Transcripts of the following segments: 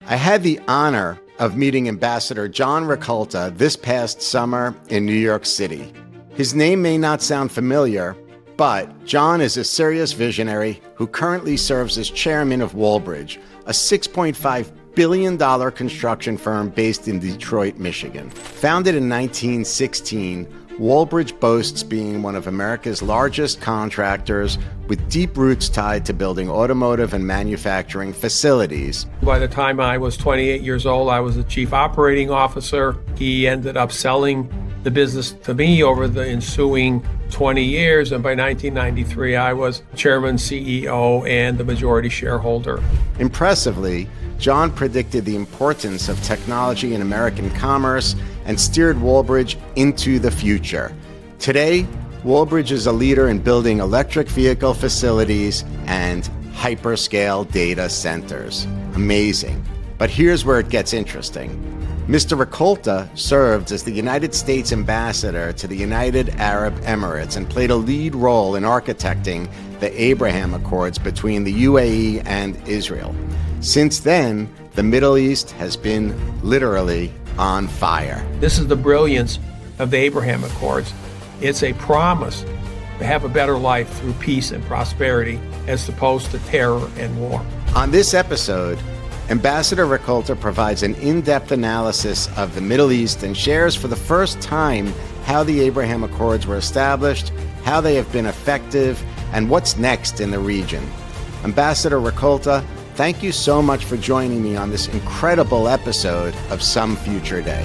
I had the honor of meeting Ambassador John Rakolta this past summer in New York City. His name may not sound familiar, but John is a serious visionary who currently serves as chairman of Walbridge, a $6.5 billion construction firm based in Detroit, Michigan. Founded in 1916, Walbridge boasts being one of America's largest contractors with deep roots tied to building automotive and manufacturing facilities. By the time I was 28 years old, I was the chief operating officer. He ended up selling the business to me over the ensuing 20 years, and by 1993, I was chairman, CEO, and the majority shareholder. Impressively, John predicted the importance of technology in American commerce and steered Walbridge into the future. Today, Walbridge is a leader in building electric vehicle facilities and hyperscale data centers. Amazing. But here's where it gets interesting. Mr. Rakolta served as the United States Ambassador to the United Arab Emirates and played a lead role in architecting the Abraham Accords between the UAE and Israel. Since then, the Middle East has been literally on fire. This is the brilliance of the Abraham Accords. It's a promise to have a better life through peace and prosperity as opposed to terror and war. On this episode, Ambassador Rakolta provides an in-depth analysis of the Middle East and shares for the first time how the Abraham Accords were established, how they have been effective, and what's next in the region. Ambassador Rakolta, thank you so much for joining me on this incredible episode of Some Future Day.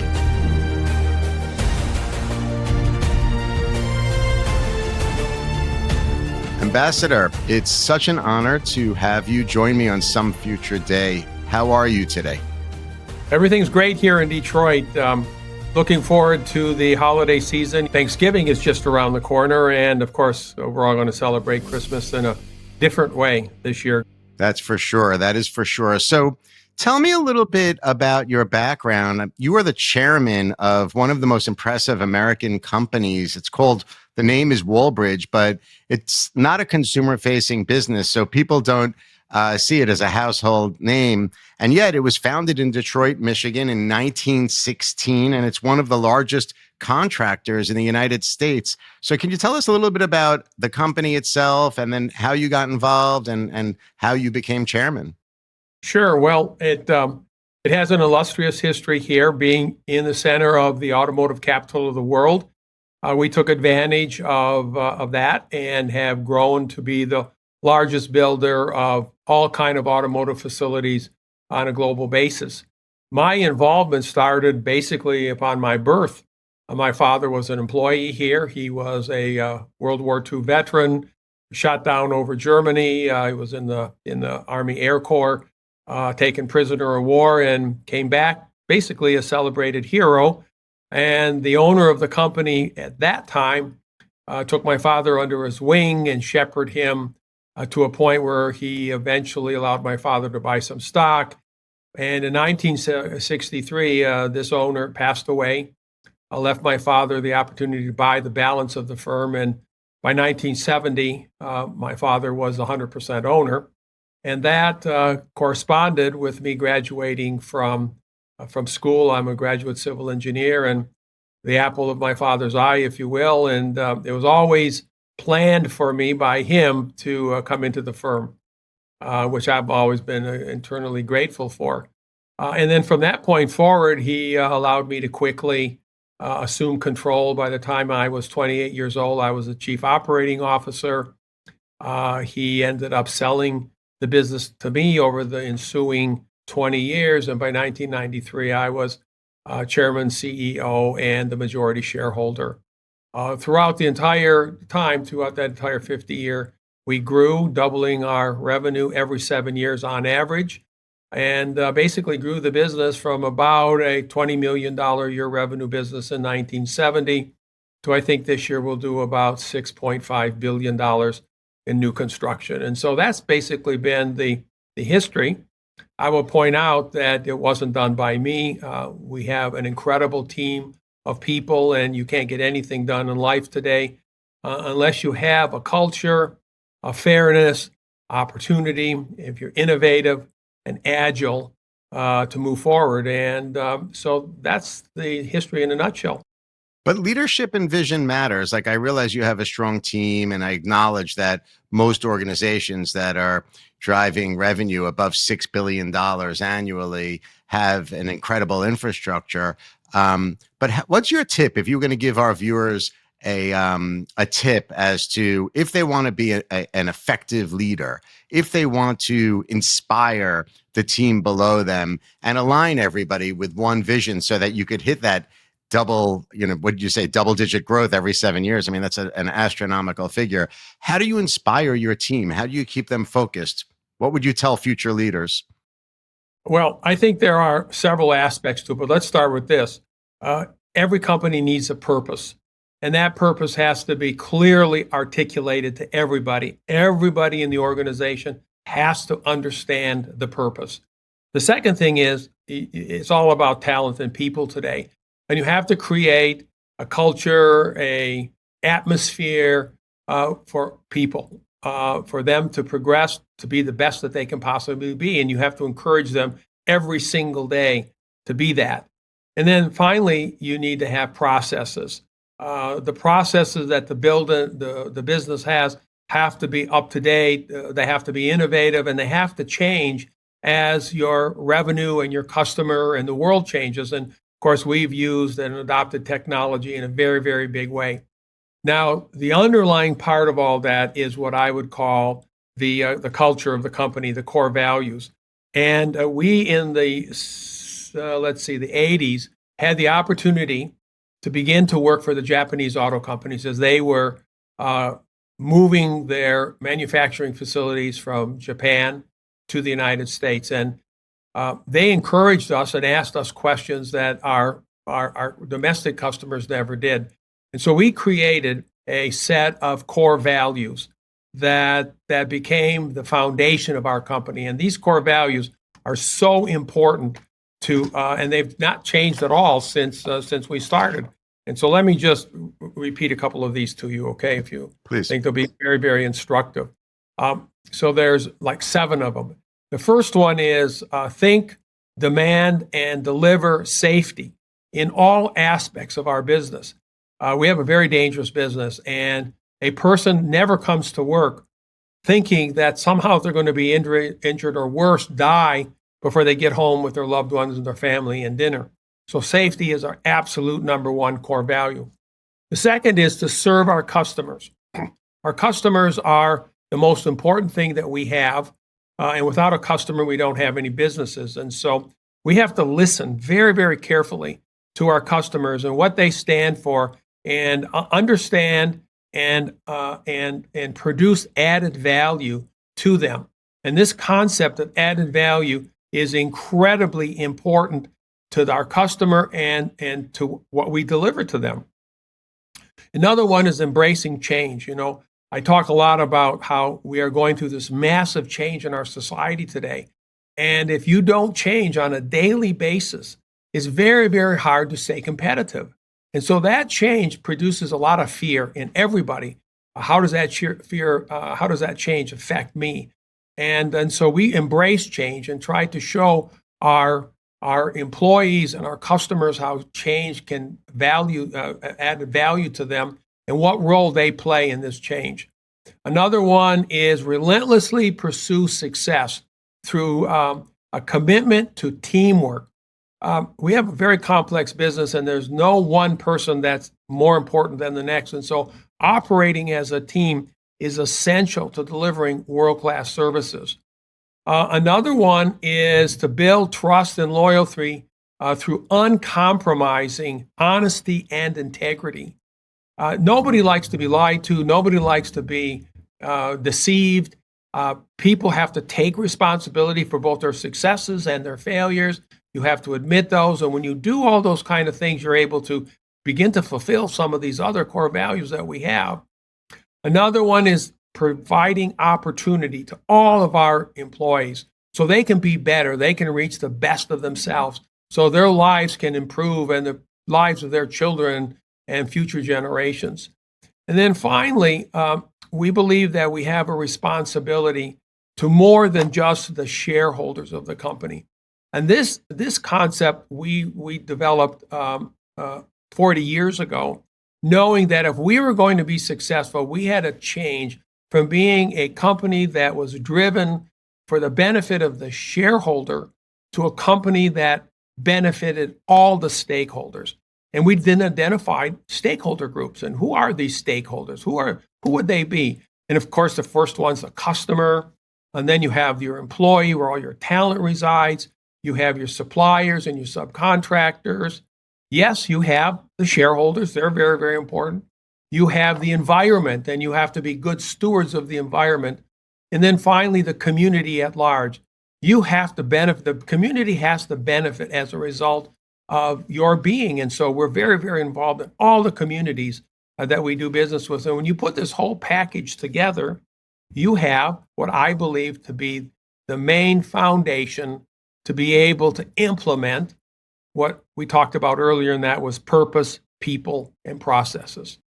Ambassador, it's such an honor to have you join me on Some Future Day. How are you today? Everything's great here in Detroit. Looking forward to the holiday season. Thanksgiving is just around the corner, and of course, we're all going to celebrate Christmas in a different way this year. That's for sure. That is for sure. So tell me a little bit about your background. You are the chairman of one of the most impressive American companies. The name is Walbridge, but it's not a consumer-facing business, so people don't see it as a household name. And yet it was founded in Detroit, Michigan in 1916, and it's one of the largest contractors in the United States. So can you tell us a little bit about the company itself and then how you got involved and how you became chairman? Sure. Well, it has an illustrious history here, being in the center of the automotive capital of the world. We took advantage of that and have grown to be the largest builder of all kind of automotive facilities on a global basis. My involvement started basically upon my birth. My father was an employee here. He was a World War II veteran, shot down over Germany. He was in the Army Air Corps, taken prisoner of war, and came back basically a celebrated hero. And the owner of the company at that time took my father under his wing and shepherded him to a point where he eventually allowed my father to buy some stock. And in 1963, this owner passed away. I left my father the opportunity to buy the balance of the firm. And by 1970, my father was 100% owner. And that corresponded with me graduating from school. I'm a graduate civil engineer and the apple of my father's eye, if you will. And it was always planned for me by him to come into the firm, which I've always been internally grateful for. And then from that point forward, he allowed me to quickly assume control. By the time I was 28 years old, I was the chief operating officer. He ended up selling the business to me over the ensuing 20 years. And by 1993, I was chairman, CEO, and the majority shareholder. Throughout that entire 50-year, we grew, doubling our revenue every 7 years on average, and basically grew the business from about a $20 million a year revenue business in 1970 to, I think this year we'll do about $6.5 billion in new construction. And so that's basically been the history. I will point out that it wasn't done by me. We have an incredible team of people, and you can't get anything done in life today unless you have a culture, a fairness, opportunity. If you're innovative and agile, to move forward. And so that's the history in a nutshell. But leadership and vision matters. Like, I realize you have a strong team, and I acknowledge that most organizations that are driving revenue above $6 billion annually have an incredible infrastructure. But what's your tip if you're going to give our viewers a tip as to if they want to be an effective leader, if they want to inspire the team below them and align everybody with one vision so that you could hit that what did you say, double-digit growth every 7 years? I mean, that's an astronomical figure. How do you inspire your team? How do you keep them focused? What would you tell future leaders? Well, I think there are several aspects to it, but let's start with this. Every company needs a purpose, and that purpose has to be clearly articulated to everybody. Everybody in the organization has to understand the purpose. The second thing is it's all about talent and people today. And you have to create a culture, a atmosphere for people, for them to progress, to be the best that they can possibly be. And you have to encourage them every single day to be that. And then finally, you need to have processes. The processes that the business has have to be up to date. They have to be innovative, and they have to change as your revenue and your customer and the world changes. And of course, we've used and adopted technology in a very, very big way. Now, the underlying part of all that is what I would call the culture of the company, the core values. And we in the, the 80s had the opportunity to begin to work for the Japanese auto companies as they were moving their manufacturing facilities from Japan to the United States. And they encouraged us and asked us questions that our domestic customers never did. And so we created a set of core values that became the foundation of our company. And these core values are so important and they've not changed at all since we started. And so let me just repeat a couple of these to you, okay, if you Please. think they'll be very, very instructive. So there's like 7 of them. The first one is think, demand, and deliver safety in all aspects of our business. We have a very dangerous business, and a person never comes to work thinking that somehow they're going to be injured or worse, die before they get home with their loved ones and their family and dinner. So safety is our absolute number one core value. The second is to serve our customers. Our customers are the most important thing that we have. And without a customer, we don't have any businesses. And so we have to listen very, very carefully to our customers and what they stand for, and understand and produce added value to them. And this concept of added value is incredibly important to our customer and to what we deliver to them. Another one is embracing change. You know, I talk a lot about how we are going through this massive change in our society today. And if you don't change on a daily basis, it's very, very hard to stay competitive. And so that change produces a lot of fear in everybody. How does that how does that change affect me? And so we embrace change and try to show our employees and our customers how change can add value to them and what role they play in this change. Another one is relentlessly pursue success through a commitment to teamwork. We have a very complex business, and there's no one person that's more important than the next. And so operating as a team is essential to delivering world-class services. Another one is to build trust and loyalty through uncompromising honesty and integrity. Nobody likes to be lied to. Nobody likes to be deceived. People have to take responsibility for both their successes and their failures. You have to admit those. And when you do all those kind of things, you're able to begin to fulfill some of these other core values that we have. Another one is providing opportunity to all of our employees so they can be better. They can reach the best of themselves so their lives can improve and the lives of their children and future generations. And then finally, we believe that we have a responsibility to more than just the shareholders of the company. And this concept we developed 40 years ago, knowing that if we were going to be successful, we had to change from being a company that was driven for the benefit of the shareholder to a company that benefited all the stakeholders. And we then identified stakeholder groups. And who are these stakeholders? Who would they be? And of course, the first one's the customer. And then you have your employee, where all your talent resides. You have your suppliers and your subcontractors. Yes, you have the shareholders. They're very, very important. You have the environment, and you have to be good stewards of the environment. And then finally, the community at large. You have to benefit, the community has to benefit as a result of your being. And so we're very, very involved in all the communities that we do business with. And when you put this whole package together, you have what I believe to be the main foundation to be able to implement what we talked about earlier, and that was purpose, people, and processes.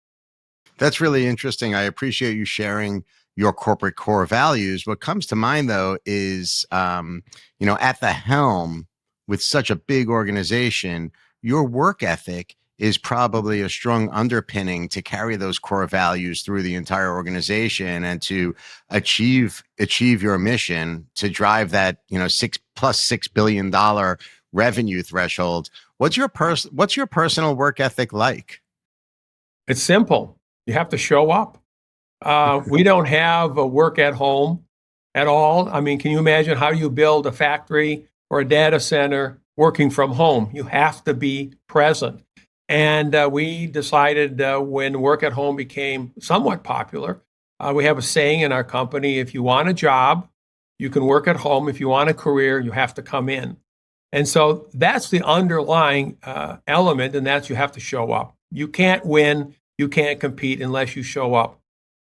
That's really interesting. I appreciate you sharing your corporate core values. What comes to mind, though, is, at the helm with such a big organization, your work ethic is probably a strong underpinning to carry those core values through the entire organization and to achieve your mission to drive that, $6 billion revenue threshold. What's your personal work ethic like? It's simple. You have to show up. We don't have a work at home at all. I mean, can you imagine how you build a factory or a data center working from home? You have to be present. And we decided when work at home became somewhat popular, we have a saying in our company: if you want a job, you can work at home. If you want a career, you have to come in. And so that's the underlying element, and that's you have to show up. You can't win, you can't compete unless you show up.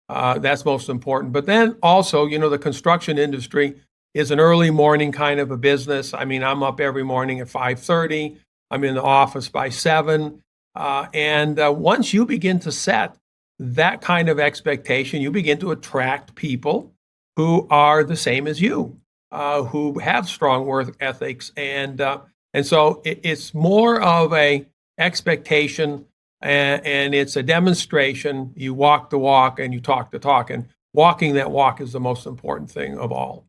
That's most important. But then also, the construction industry is an early morning kind of a business. I mean, I'm up every morning at 5:30. I'm in the office by 7. And once you begin to set that kind of expectation, you begin to attract people who are the same as you, who have strong work ethics. And so it's more of a expectation, and it's a demonstration. You walk the walk and you talk the talk, and walking that walk is the most important thing of all.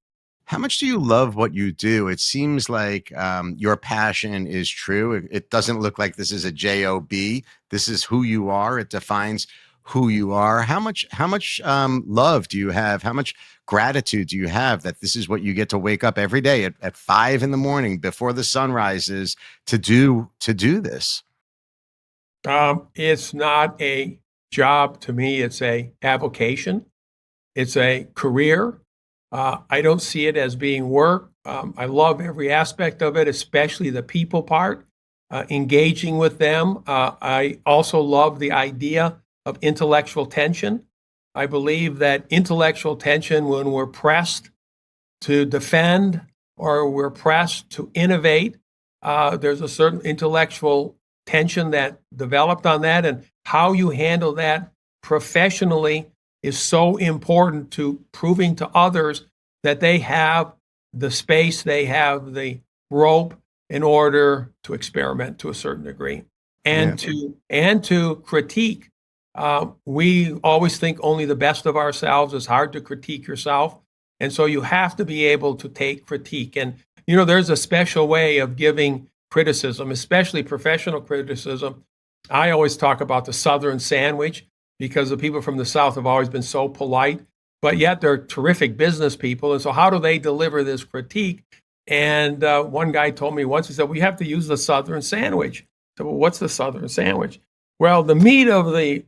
How much do you love what you do? It seems like your passion is true. It doesn't look like this is a job. This is who you are. It defines who you are. How much love do you have? How much gratitude do you have that this is what you get to wake up every day at 5 a.m. before the sun rises to do this? It's not a job to me. It's a avocation. It's a career. I don't see it as being work. I love every aspect of it, especially the people part, engaging with them. I also love the idea of intellectual tension. I believe that intellectual tension, when we're pressed to defend or we're pressed to innovate, there's a certain intellectual tension that developed on that, and how you handle that professionally is so important to proving to others that they have the space, they have the rope in order to experiment to a certain degree, and to critique. We always think only the best of ourselves. It's hard to critique yourself, and so you have to be able to take critique. And there's a special way of giving criticism, especially professional criticism. I always talk about the Southern sandwich, because the people from the South have always been so polite, but yet they're terrific business people. And so how do they deliver this critique? And one guy told me once, he said, we have to use the Southern sandwich. So, well, what's the Southern sandwich? Well, the meat of the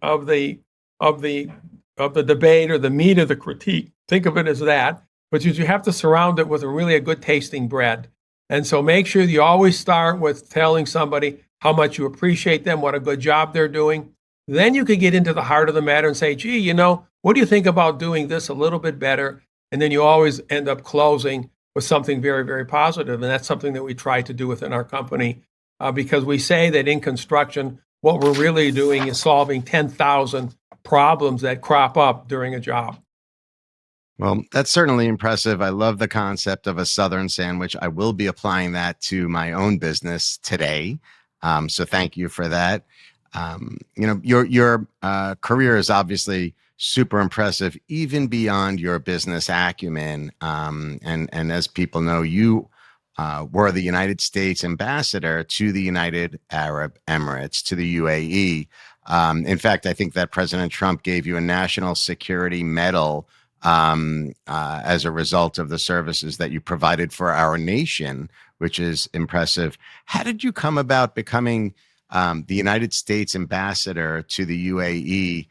debate, or the meat of the critique, think of it as that, but you have to surround it with a good tasting bread. And so make sure you always start with telling somebody how much you appreciate them, what a good job they're doing. Then you could get into the heart of the matter and say, gee, what do you think about doing this a little bit better? And then you always end up closing with something very, very positive. And that's something that we try to do within our company, because we say that in construction, what we're really doing is solving 10,000 problems that crop up during a job. Well, that's certainly impressive. I love the concept of a Southern sandwich. I will be applying that to my own business today. So thank you for that. Your career is obviously super impressive, even beyond your business acumen. And as people know, you were the United States ambassador to the United Arab Emirates, to the UAE. In fact, I think that President Trump gave you a national security medal as a result of the services that you provided for our nation, which is impressive. How did you come about becoming the United States ambassador to the UAE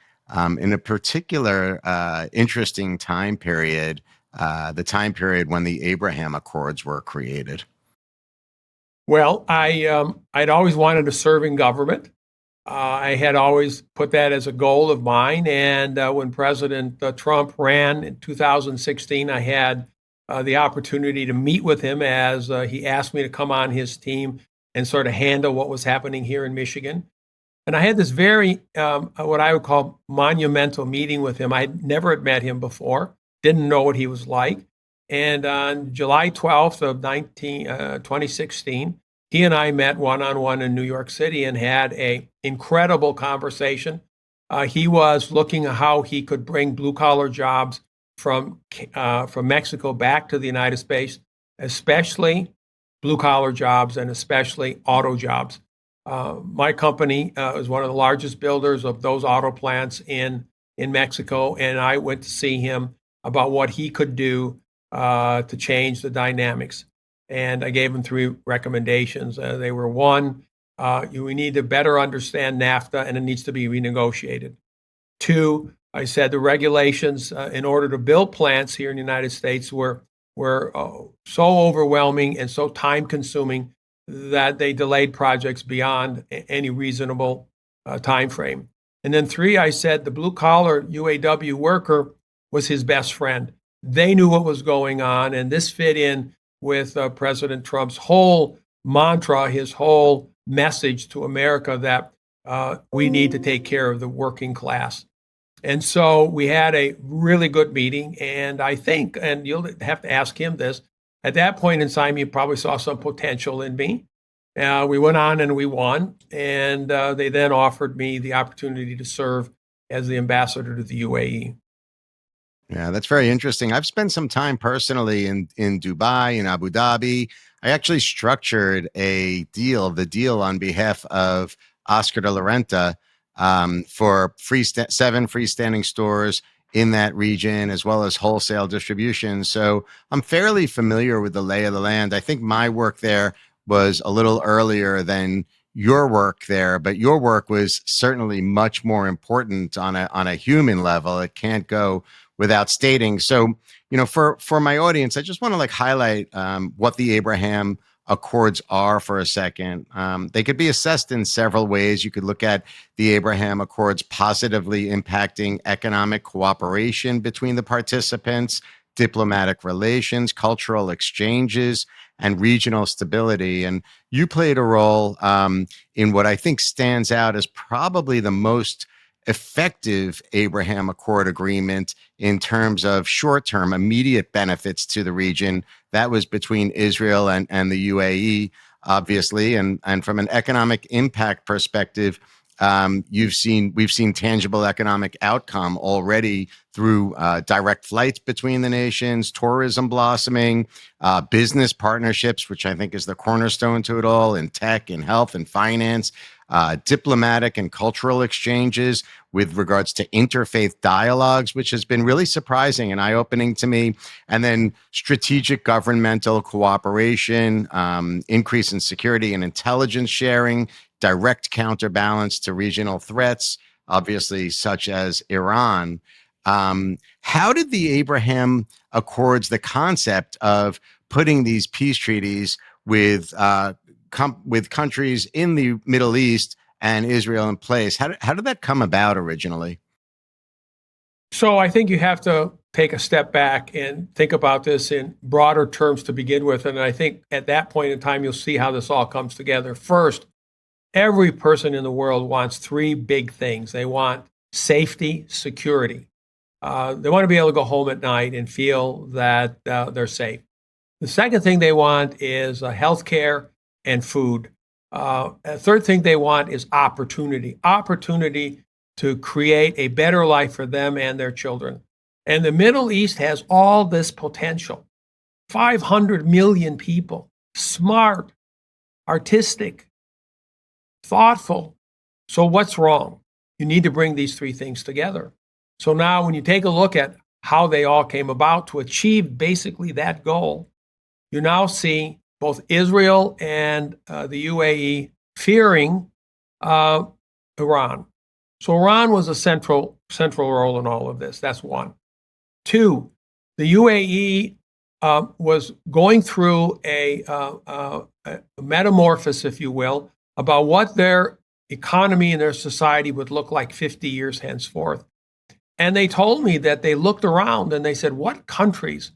in a particular interesting time period, the time period when the Abraham Accords were created? Well, I'd always wanted to serve in government. I had always put that as a goal of mine. And when President Trump ran in 2016, I had the opportunity to meet with him as he asked me to come on his team and sort of handle what was happening here in Michigan. And I had this very, what I would call monumental meeting with him. I never had met him before, didn't know what he was like. And on July 12th of 2016, he and I met one-on-one in New York City and had a incredible conversation. He was looking at how he could bring blue-collar jobs from Mexico back to the United States, especially blue-collar jobs and especially auto jobs. My company is one of the largest builders of those auto plants in Mexico, and I went to see him about what he could do to change the dynamics. And I gave him three recommendations. They were: one, we need to better understand NAFTA, and it needs to be renegotiated. Two, I said the regulations in order to build plants here in the United States were so overwhelming and so time consuming that they delayed projects beyond any reasonable time frame. And then three, I said the blue collar UAW worker was his best friend. They knew what was going on, and this fit in with President Trump's whole mantra, his whole message to America that we need to take care of the working class. And so we had a really good meeting, and I think, and you'll have to ask him this, at that point in time, he probably saw some potential in me. We went on and we won, and they then offered me the opportunity to serve as the ambassador to the UAE. Yeah, that's very interesting. I've spent some time personally in Dubai, in Abu Dhabi. I actually structured the deal on behalf of Oscar de la Renta for seven freestanding stores in that region, as well as wholesale distribution. So I'm fairly familiar with the lay of the land. I think my work there was a little earlier than your work there, but your work was certainly much more important on a human level. It can't go without stating. So, for my audience, I just want to highlight what the Abraham Accords are for a second. They could be assessed in several ways. You could look at the Abraham Accords positively impacting economic cooperation between the participants, diplomatic relations, cultural exchanges, and regional stability. And you played a role in what I think stands out as probably the most effective Abraham Accord agreement in terms of short-term immediate benefits to the region. That was between Israel and the UAE, obviously. And from an economic impact perspective, we've seen tangible economic outcome already through direct flights between the nations, tourism blossoming, business partnerships, which I think is the cornerstone to it all, in tech, in health, and finance, diplomatic and cultural exchanges with regards to interfaith dialogues, which has been really surprising and eye-opening to me. And then strategic governmental cooperation, increase in security and intelligence sharing, direct counterbalance to regional threats, obviously, such as Iran. How did the Abraham Accords, the concept of putting these peace treaties with countries in the Middle East and Israel in place, how did that come about originally? So I think you have to take a step back and think about this in broader terms to begin with. And I think at that point in time, you'll see how this all comes together. First, every person in the world wants three big things. They want safety, security. They want to be able to go home at night and feel that they're safe. The second thing they want is health care and food. A third thing they want is opportunity to create a better life for them and their children. And the Middle East has all this potential. 500 million people, smart, artistic, thoughtful. So what's wrong? You need to bring these three things together. So now when you take a look at how they all came about to achieve basically that goal, you now see both Israel and the UAE fearing Iran. So Iran was a central role in all of this. That's one. Two, the UAE was going through a metamorphosis, if you will, about what their economy and their society would look like 50 years henceforth. And they told me that they looked around and they said, what countries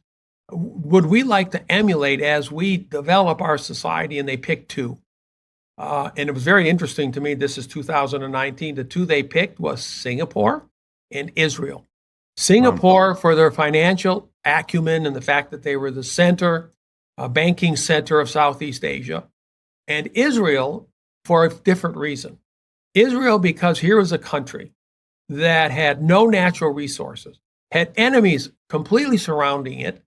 would we like to emulate as we develop our society? And they picked two. And it was very interesting to me. This is 2019. The two they picked was Singapore and Israel. Singapore for their financial acumen and the fact that they were the center, banking center of Southeast Asia. And Israel for a different reason. Israel, because here was a country that had no natural resources, had enemies completely surrounding it,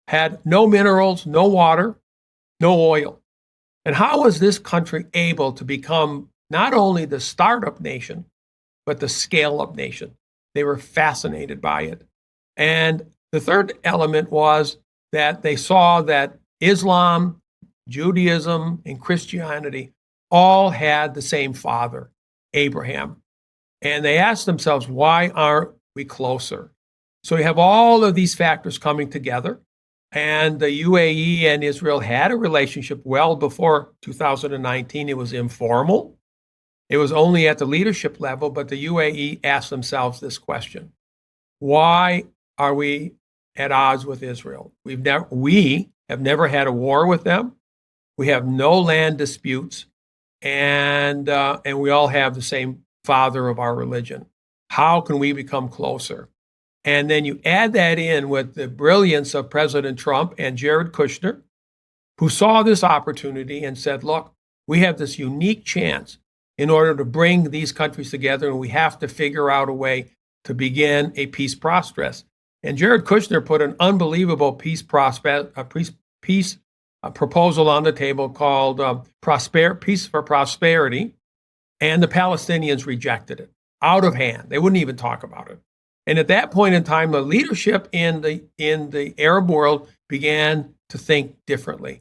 had no minerals, no water, no oil. And how was this country able to become not only the startup nation, but the scale-up nation? They were fascinated by it. And the third element was that they saw that Islam, Judaism, and Christianity all had the same father, Abraham. And they asked themselves, why aren't we closer? So you have all of these factors coming together. And the UAE and Israel had a relationship well before 2019. It was informal. It was only at the leadership level, but the UAE asked themselves this question. Why are we at odds with Israel? We have never had a war with them. We have no land disputes. And we all have the same father of our religion. How can we become closer? And then you add that in with the brilliance of President Trump and Jared Kushner, who saw this opportunity and said, look, we have this unique chance in order to bring these countries together, and we have to figure out a way to begin a peace process. And Jared Kushner put an unbelievable peace proposal on the table called Peace for Prosperity, and the Palestinians rejected it out of hand. They wouldn't even talk about it. And at that point in time, the leadership in the Arab world began to think differently.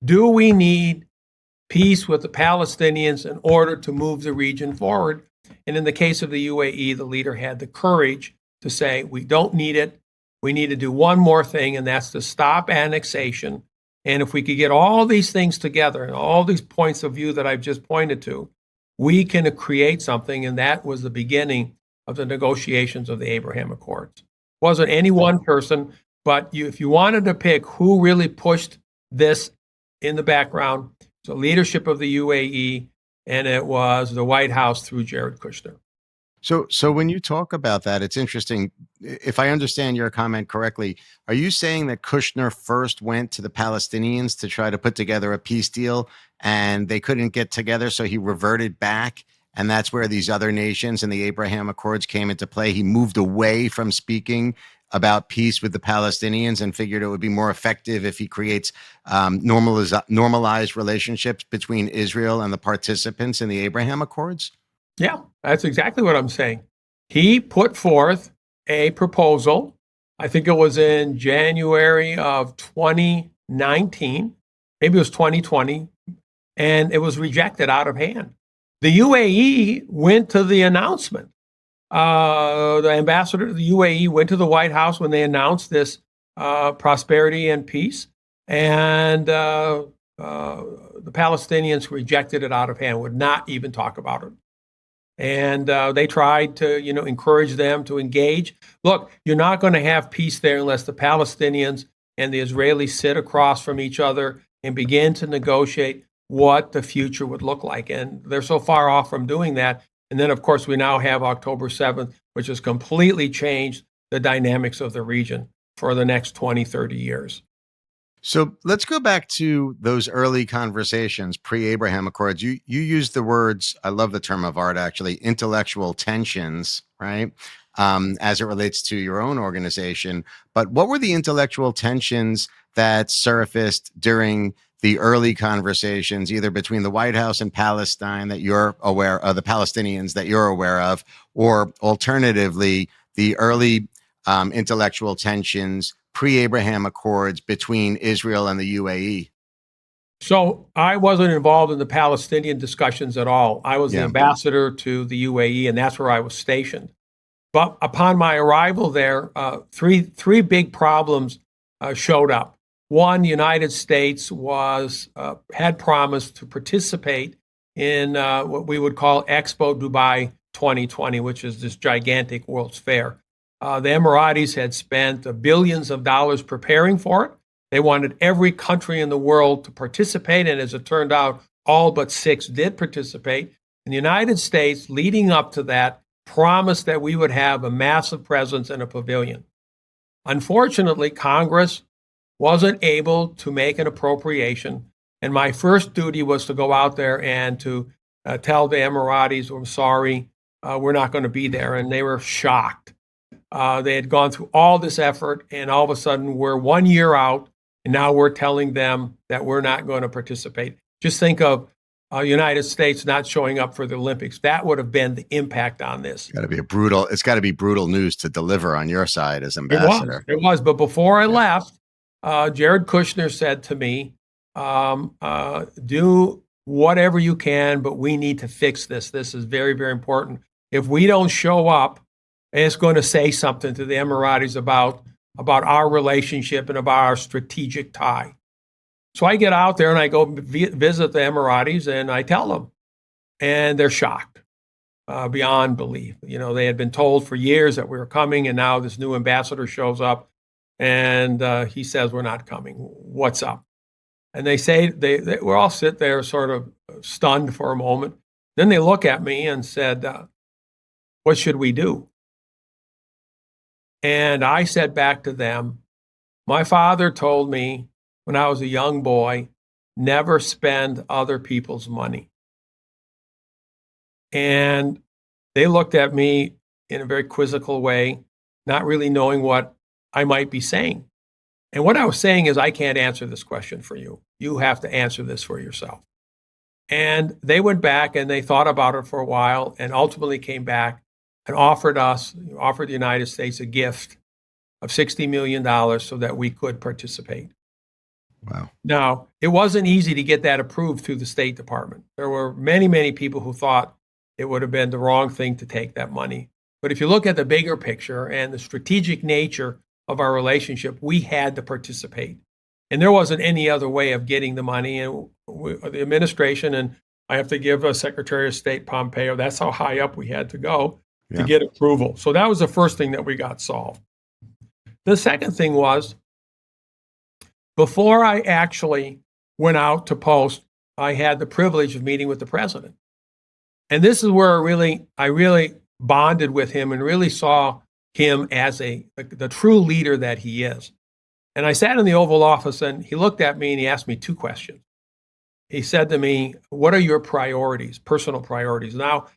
Do we need peace with the Palestinians in order to move the region forward? And in the case of the UAE, the leader had the courage to say, we don't need it. We need to do one more thing, and that's to stop annexation. And if we could get all these things together and all these points of view that I've just pointed to, we can create something. And that was the beginning of the negotiations of the Abraham Accords. It wasn't any one person, but if you wanted to pick who really pushed this in the background, it's the leadership of the UAE, and it was the White House through Jared Kushner. So when you talk about that, it's interesting. If I understand your comment correctly, are you saying that Kushner first went to the Palestinians to try to put together a peace deal and they couldn't get together, so he reverted back? And that's where these other nations and the Abraham Accords came into play. He moved away from speaking about peace with the Palestinians and figured it would be more effective if he creates normalized relationships between Israel and the participants in the Abraham Accords? Yeah, that's exactly what I'm saying. He put forth a proposal. I think it was in January of 2019, maybe it was 2020, and it was rejected out of hand. The UAE went to the announcement. The ambassador of the UAE went to the White House when they announced this prosperity and peace, and the Palestinians rejected it out of hand, would not even talk about it. And they tried to, encourage them to engage. Look, you're not going to have peace there unless the Palestinians and the Israelis sit across from each other and begin to negotiate what the future would look like. And they're so far off from doing that. And then, of course, we now have October 7th, which has completely changed the dynamics of the region for the next 20, 30 years. So let's go back to those early conversations, pre-Abraham Accords. You used the words, I love the term of art, actually, intellectual tensions, right? As it relates to your own organization. But what were the intellectual tensions that surfaced during the early conversations, either between the White House and Palestine that you're aware of, the Palestinians that you're aware of, or alternatively, the early intellectual tensions pre-Abraham Accords between Israel and the UAE? So I wasn't involved in the Palestinian discussions at all. I was the Yeah. ambassador to the UAE, and that's where I was stationed. But upon my arrival there, three big problems showed up. One, the United States had promised to participate in what we would call Expo Dubai 2020, which is this gigantic World's Fair. The Emiratis had spent billions of dollars preparing for it. They wanted every country in the world to participate, and as it turned out, all but 6 did participate. And the United States, leading up to that, promised that we would have a massive presence in a pavilion. Unfortunately, Congress wasn't able to make an appropriation, and my first duty was to go out there and to tell the Emiratis, I'm sorry, we're not going to be there, and they were shocked. They had gone through all this effort, and all of a sudden we're 1 year out, and now we're telling them that we're not going to participate. Just think of United States not showing up for the Olympics. That would have been the impact on this. It's got to be brutal news to deliver on your side as ambassador. It was. But before I left, Jared Kushner said to me, do whatever you can, but we need to fix this. This is very, very important. If we don't show up, it's going to say something to the Emiratis about our relationship and about our strategic tie. So I get out there and I go visit the Emiratis and I tell them, and they're shocked beyond belief. You know, they had been told for years that we were coming, and now this new ambassador shows up and he says we're not coming. What's up? And they say they all sit there sort of stunned for a moment. Then they look at me and said, what should we do? And I said back to them, my father told me when I was a young boy, never spend other people's money. And they looked at me in a very quizzical way, not really knowing what I might be saying. And what I was saying is, I can't answer this question for you. You have to answer this for yourself. And they went back and they thought about it for a while and ultimately came back and offered the United States a gift of $60 million so that we could participate. Wow. Now, it wasn't easy to get that approved through the State Department. There were many, many people who thought it would have been the wrong thing to take that money. But if you look at the bigger picture and the strategic nature of our relationship, we had to participate. And there wasn't any other way of getting the money. And the administration, and I have to give Secretary of State Pompeo, that's how high up we had to go to get approval. So that was the first thing that we got solved. The second thing was, before I actually went out to post, I had the privilege of meeting with the president. And this is where I really bonded with him and really saw him as the true leader that he is. And I sat in the Oval Office and he looked at me and he asked me 2 questions. He said to me, what are your priorities, personal priorities? Now,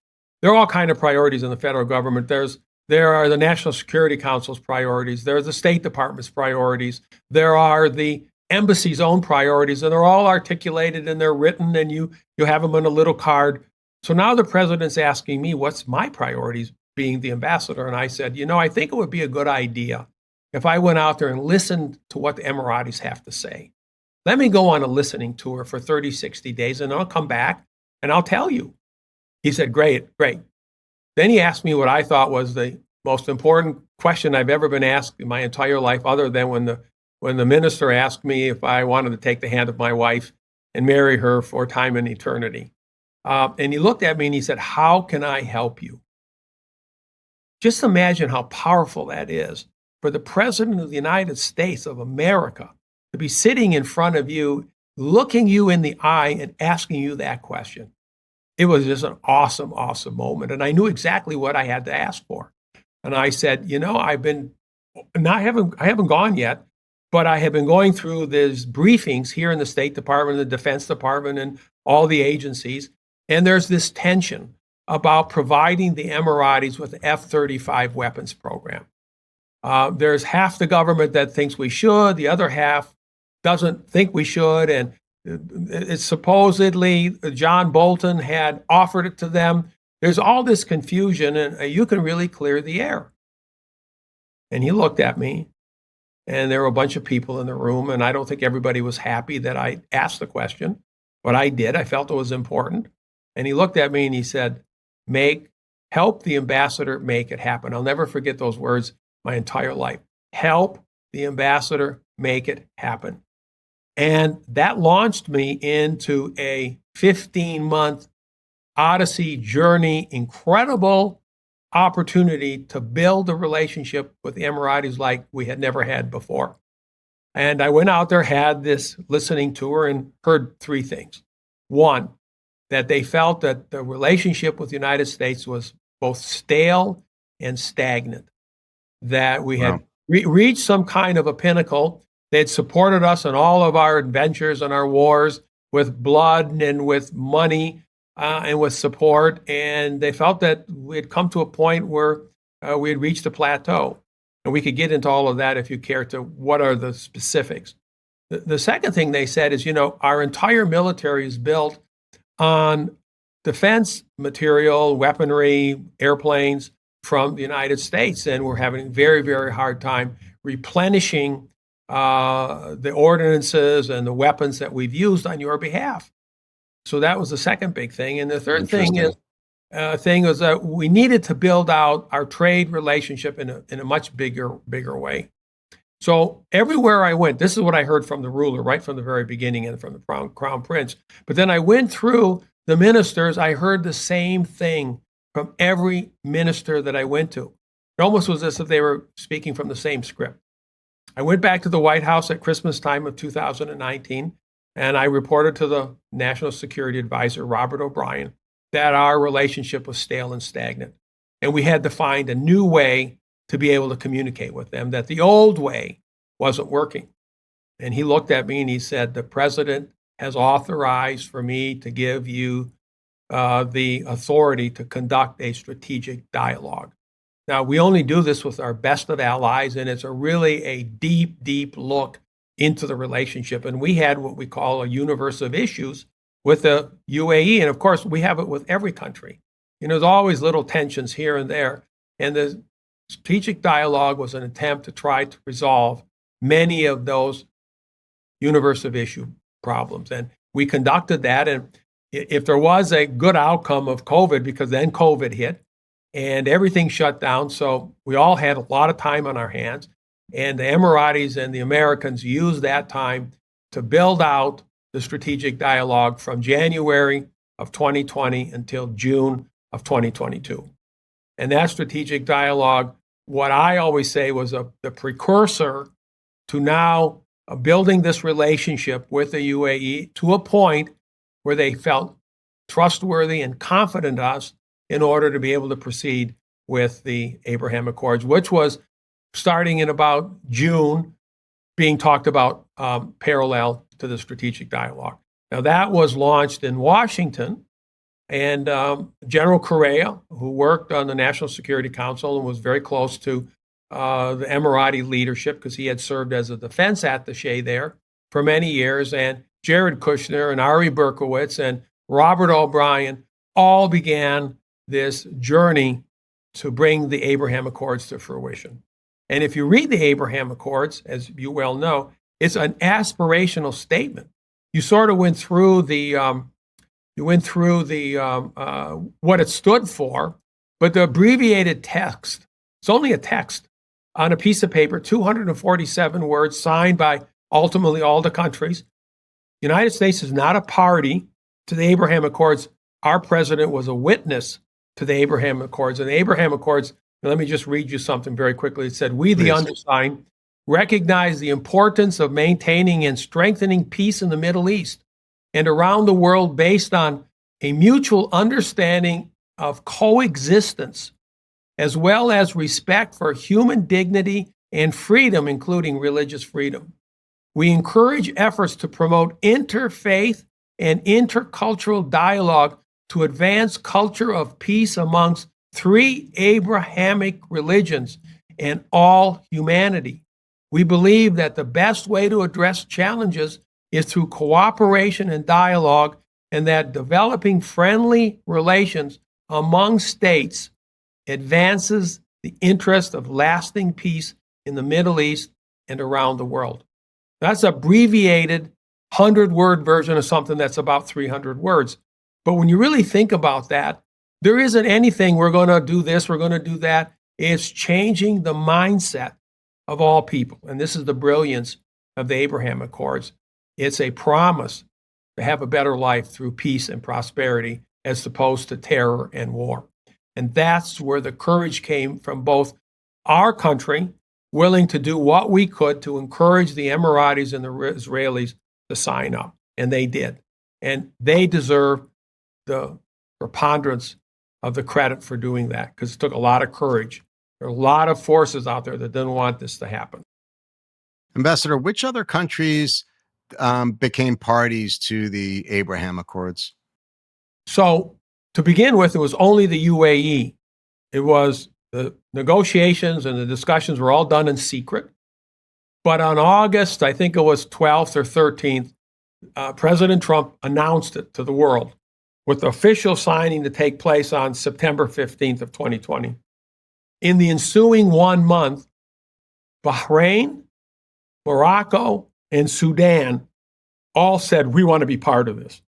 there are all kinds of priorities in the federal government. There are the National Security Council's priorities. There are the State Department's priorities. There are the embassy's own priorities, and they're all articulated and they're written, and you have them on a little card. So now the president's asking me, what's my priorities being the ambassador? And I said, I think it would be a good idea if I went out there and listened to what the Emiratis have to say. Let me go on a listening tour for 30, 60 days, and I'll come back and I'll tell you. He said, great. Then he asked me what I thought was the most important question I've ever been asked in my entire life, other than when the minister asked me if I wanted to take the hand of my wife and marry her for time and eternity. And he looked at me and he said, how can I help you? Just imagine how powerful that is for the President of the United States of America to be sitting in front of you, looking you in the eye and asking you that question. It was just an awesome, awesome moment. And I knew exactly what I had to ask for. And I said, I've been I haven't gone yet, but I have been going through these briefings here in the State Department, the Defense Department, and all the agencies. And there's this tension about providing the Emiratis with the F-35 weapons program. There's half the government that thinks we should, the other half doesn't think we should, and it's supposedly John Bolton had offered it to them. There's all this confusion, and you can really clear the air. And he looked at me, and there were a bunch of people in the room, and I don't think everybody was happy that I asked the question, but I did. I felt it was important. And he looked at me and he said, help the ambassador make it happen. I'll never forget those words my entire life. Help the ambassador make it happen. And that launched me into a 15-month odyssey journey, incredible opportunity to build a relationship with the Emiratis like we had never had before. And I went out there, had this listening tour, and heard three things. One, that they felt that the relationship with the United States was both stale and stagnant, that we had reached some kind of a pinnacle. They had supported us in all of our adventures and our wars with blood and with money and with support. And they felt that we had come to a point where we had reached a plateau. And we could get into all of that if you care to what are the specifics. The second thing they said is, our entire military is built on defense material, weaponry, airplanes from the United States. And we're having a very, very hard time replenishing the ordinances and the weapons that we've used on your behalf. So that was the second big thing. And the third thing was that we needed to build out our trade relationship in a much bigger way. So everywhere I went, this is what I heard from the ruler right from the very beginning and from the crown prince. But then I went through the ministers. I heard the same thing from every minister that I went to. It almost was as if they were speaking from the same script. I went back to the White House at Christmas time of 2019, and I reported to the National Security Advisor, Robert O'Brien, that our relationship was stale and stagnant. And we had to find a new way to be able to communicate with them, that the old way wasn't working. And he looked at me and he said, the president has authorized for me to give you the authority to conduct a strategic dialogue. Now, we only do this with our best of allies, and it's really a deep, deep look into the relationship. And we had what we call a universe of issues with the UAE. And of course, we have it with every country. There's always little tensions here and there. And the strategic dialogue was an attempt to try to resolve many of those universe of issue problems. And we conducted that. And if there was a good outcome of COVID, because then COVID hit and everything shut down, so we all had a lot of time on our hands. And the Emiratis and the Americans used that time to build out the strategic dialogue from January of 2020 until June of 2022. And that strategic dialogue, what I always say was the precursor to now building this relationship with the UAE to a point where they felt trustworthy and confident in us in order to be able to proceed with the Abraham Accords, which was starting in about June, being talked about parallel to the strategic dialogue. Now, that was launched in Washington, and General Correa, who worked on the National Security Council and was very close to the Emirati leadership because he had served as a defense attaché there for many years, and Jared Kushner and Ari Berkowitz and Robert O'Brien all began this journey to bring the Abraham Accords to fruition. And if you read the Abraham Accords, as you well know, it's an aspirational statement. You sort of went through what it stood for, but the abbreviated text, it's only a text on a piece of paper, 247 words signed by ultimately all the countries. The United States is not a party to the Abraham Accords. Our president was a witness to the Abraham Accords. And the Abraham Accords, let me just read you something very quickly. It said, we, the undersigned, recognize the importance of maintaining and strengthening peace in the Middle East and around the world based on a mutual understanding of coexistence, as well as respect for human dignity and freedom, including religious freedom. We encourage efforts to promote interfaith and intercultural dialogue to advance culture of peace amongst three Abrahamic religions and all humanity. We believe that the best way to address challenges is through cooperation and dialogue, and that developing friendly relations among states advances the interest of lasting peace in the Middle East and around the world. That's abbreviated 100-word version of something that's about 300 words. But when you really think about that, there isn't anything we're going to do this, we're going to do that. It's changing the mindset of all people. And this is the brilliance of the Abraham Accords. It's a promise to have a better life through peace and prosperity as opposed to terror and war. And that's where the courage came from, both our country, willing to do what we could to encourage the Emiratis and the Israelis to sign up. And they did. And they deserve the preponderance of the credit for doing that, because it took a lot of courage. There are a lot of forces out there that didn't want this to happen. Ambassador, which other countries became parties to the Abraham Accords? So to begin with, it was only the UAE. It was the negotiations and the discussions were all done in secret. But on August, I think it was 12th or 13th, President Trump announced it to the world, with the official signing to take place on September 15th of 2020. In the ensuing 1 month, Bahrain, Morocco, and Sudan all said, we want to be part of this.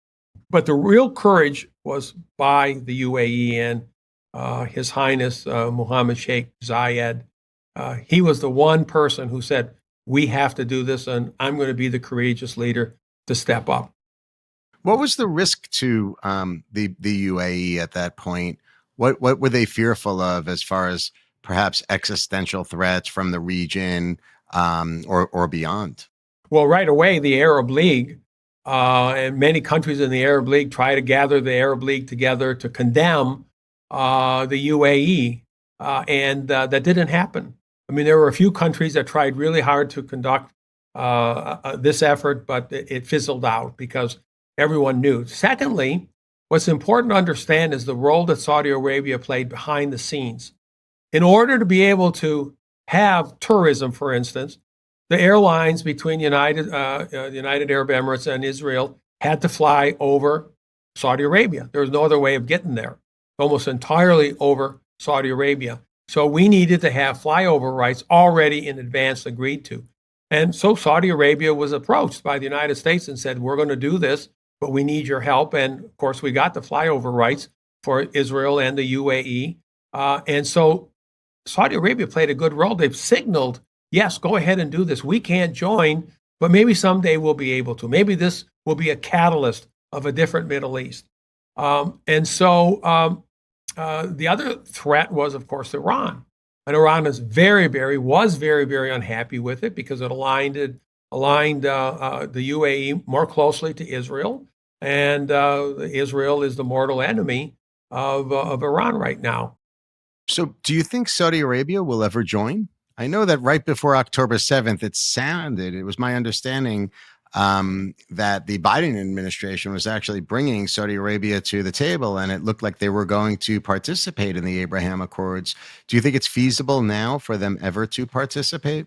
But the real courage was by the UAE and His Highness Mohammed Sheikh Zayed. He was the one person who said, we have to do this, and I'm going to be the courageous leader to step up. What was the risk to the UAE at that point? What were they fearful of as far as perhaps existential threats from the region or beyond? Well, right away, the Arab League and many countries in the Arab League try to gather the Arab League together to condemn the UAE, and that didn't happen. I mean, there were a few countries that tried really hard to conduct this effort, but it fizzled out because everyone knew. Secondly, what's important to understand is the role that Saudi Arabia played behind the scenes. In order to be able to have tourism, for instance, the airlines between United Arab Emirates and Israel had to fly over Saudi Arabia. There was no other way of getting there, almost entirely over Saudi Arabia. So we needed to have flyover rights already in advance agreed to. And so Saudi Arabia was approached by the United States and said, we're going to do this, but we need your help. And of course, we got the flyover rights for Israel and the UAE. And so Saudi Arabia played a good role. They've signaled, yes, go ahead and do this. We can't join, but maybe someday we'll be able to. Maybe this will be a catalyst of a different Middle East. The other threat was, of course, Iran. And Iran was very, very unhappy with it because it aligned the UAE more closely to Israel. And Israel is the mortal enemy of Iran right now. So do you think Saudi Arabia will ever join? I know that right before October 7th, it was my understanding that the Biden administration was actually bringing Saudi Arabia to the table, and it looked like they were going to participate in the Abraham Accords. Do you think it's feasible now for them ever to participate?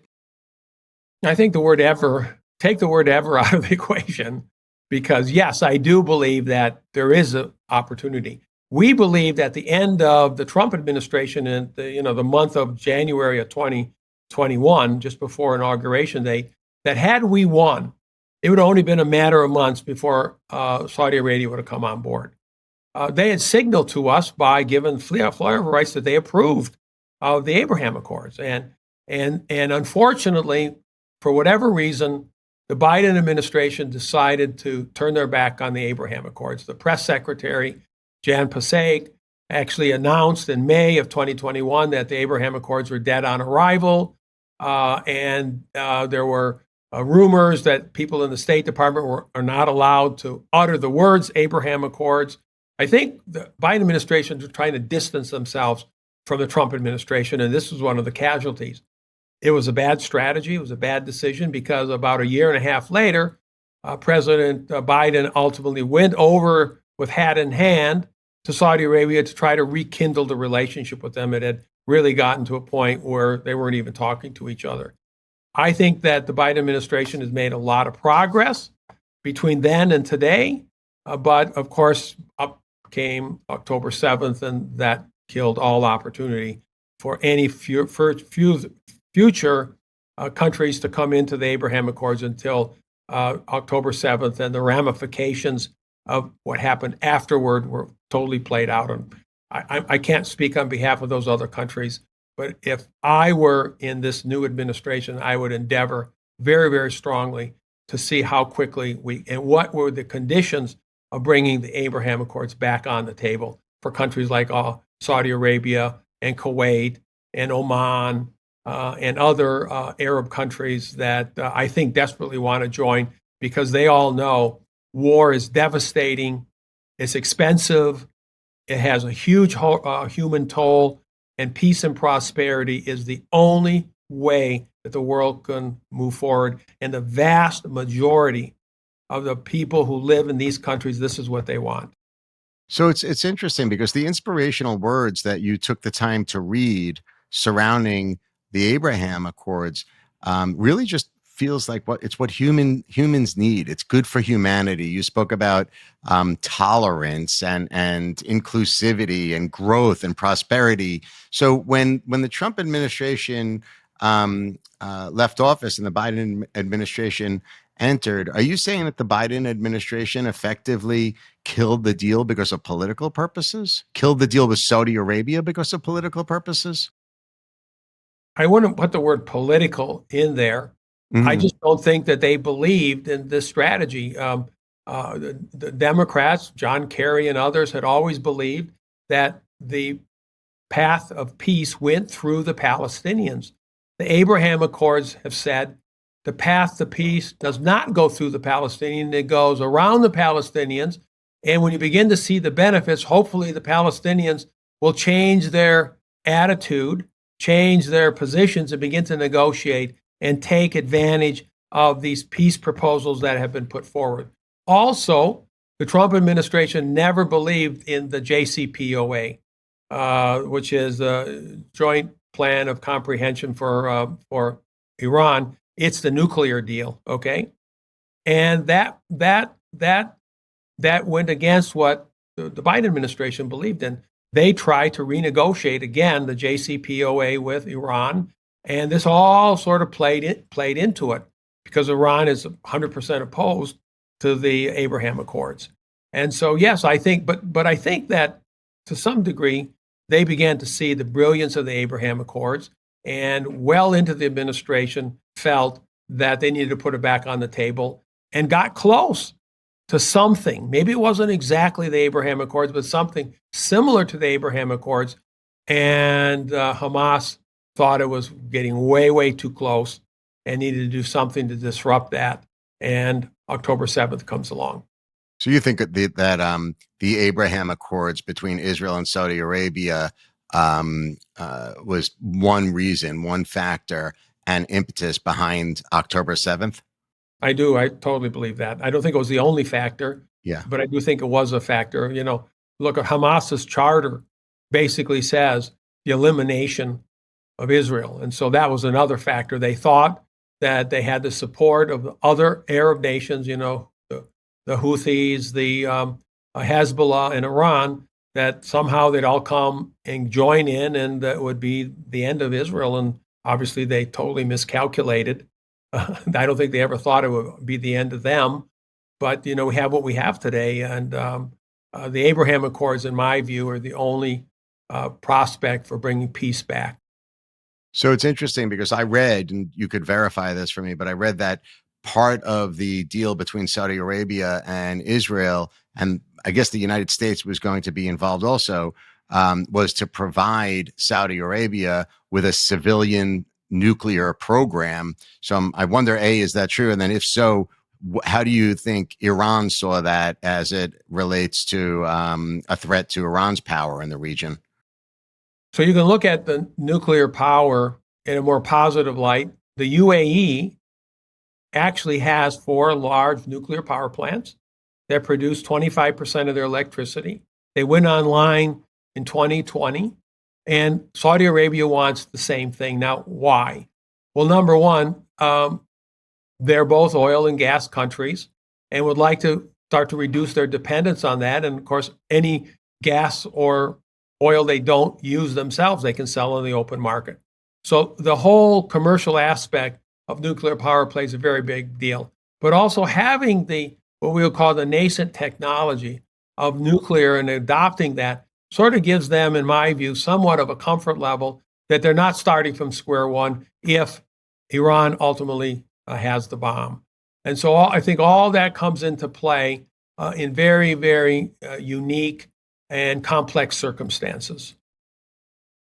I think take the word ever out of the equation, because yes, I do believe that there is an opportunity. We believed at the end of the Trump administration in the month of January of 2021, just before inauguration day, that had we won, it would have only been a matter of months before Saudi Arabia would have come on board. They had signaled to us by giving flyover rights that they approved of the Abraham Accords. And unfortunately, for whatever reason, the Biden administration decided to turn their back on the Abraham Accords. The press secretary, Jan Pasek, actually announced in May of 2021 that the Abraham Accords were dead on arrival. And there were rumors that people in the State Department are not allowed to utter the words Abraham Accords. I think the Biden administration was trying to distance themselves from the Trump administration, and this was one of the casualties. It was a bad strategy. It was a bad decision because about a year and a half later, President Biden ultimately went over with hat in hand to Saudi Arabia to try to rekindle the relationship with them. It had really gotten to a point where they weren't even talking to each other. I think that the Biden administration has made a lot of progress between then and today. But of course, up came October 7th, and that killed all opportunity for any future countries to come into the Abraham Accords until October 7th. And the ramifications of what happened afterward were totally played out. And I can't speak on behalf of those other countries, but if I were in this new administration, I would endeavor very, very strongly to see how quickly and what were the conditions of bringing the Abraham Accords back on the table for countries like Saudi Arabia and Kuwait and Oman and other Arab countries that I think desperately want to join, because they all know war is devastating, it's expensive, it has a huge human toll, and peace and prosperity is the only way that the world can move forward. And the vast majority of the people who live in these countries, this is what they want. So it's interesting because the inspirational words that you took the time to read surrounding the Abraham Accords really just feels like what humans need. It's good for humanity. You spoke about tolerance and inclusivity and growth and prosperity. So when the Trump administration left office and the Biden administration entered, are you saying that the Biden administration effectively killed the deal because of political purposes? Killed the deal with Saudi Arabia because of political purposes? I wouldn't put the word political in there. I just don't think that they believed in this strategy. The Democrats, John Kerry and others, had always believed that the path of peace went through the Palestinians. The Abraham Accords have said the path to peace does not go through the Palestinians, it goes around the Palestinians. And when you begin to see the benefits, hopefully the Palestinians will change their attitude, change their positions, and begin to negotiate and take advantage of these peace proposals that have been put forward. Also, the Trump administration never believed in the JCPOA, which is the Joint Plan of Comprehension for Iran. It's the nuclear deal, okay? And that went against what the Biden administration believed in. They tried to renegotiate again the JCPOA with Iran, and this all sort of played into it because Iran is 100% opposed to the Abraham Accords. And so, yes, I think, but I think that to some degree, they began to see the brilliance of the Abraham Accords, and well into the administration felt that they needed to put it back on the table and got close to something. Maybe it wasn't exactly the Abraham Accords, but something similar to the Abraham Accords. And Hamas thought it was getting way, way too close and needed to do something to disrupt that. And October 7th comes along. So you think that the Abraham Accords between Israel and Saudi Arabia was one reason, one factor, and impetus behind October 7th? I do. I totally believe that. I don't think it was the only factor, Yeah. but I do think it was a factor. You know, look at Hamas's charter basically says the elimination of Israel. And so that was another factor. They thought that they had the support of the other Arab nations, you know, the Houthis, the Hezbollah, and Iran, that somehow they'd all come and join in, and that would be the end of Israel. And obviously, they totally miscalculated. I don't think they ever thought it would be the end of them. But, you know, we have what we have today. And the Abraham Accords, in my view, are the only prospect for bringing peace back. So it's interesting because I read, and you could verify this for me, but I read that part of the deal between Saudi Arabia and Israel, and I guess the United States was going to be involved also, was to provide Saudi Arabia with a civilian nuclear program. So I wonder, A, is that true? And then if so, how do you think Iran saw that as it relates to a threat to Iran's power in the region? So you can look at the nuclear power in a more positive light, the UAE actually has 4 large nuclear power plants that produce 25% of their electricity. They went online in 2020, and Saudi Arabia wants the same thing. Now, why? Well, number one, they're both oil and gas countries and would like to start to reduce their dependence on that. And of course, any gas or oil they don't use themselves, they can sell in the open market. So the whole commercial aspect of nuclear power plays a very big deal. But also having the what we would call the nascent technology of nuclear and adopting that sort of gives them, in my view, somewhat of a comfort level that they're not starting from square one if Iran ultimately has the bomb. And so I think all that comes into play in very, very unique and complex circumstances.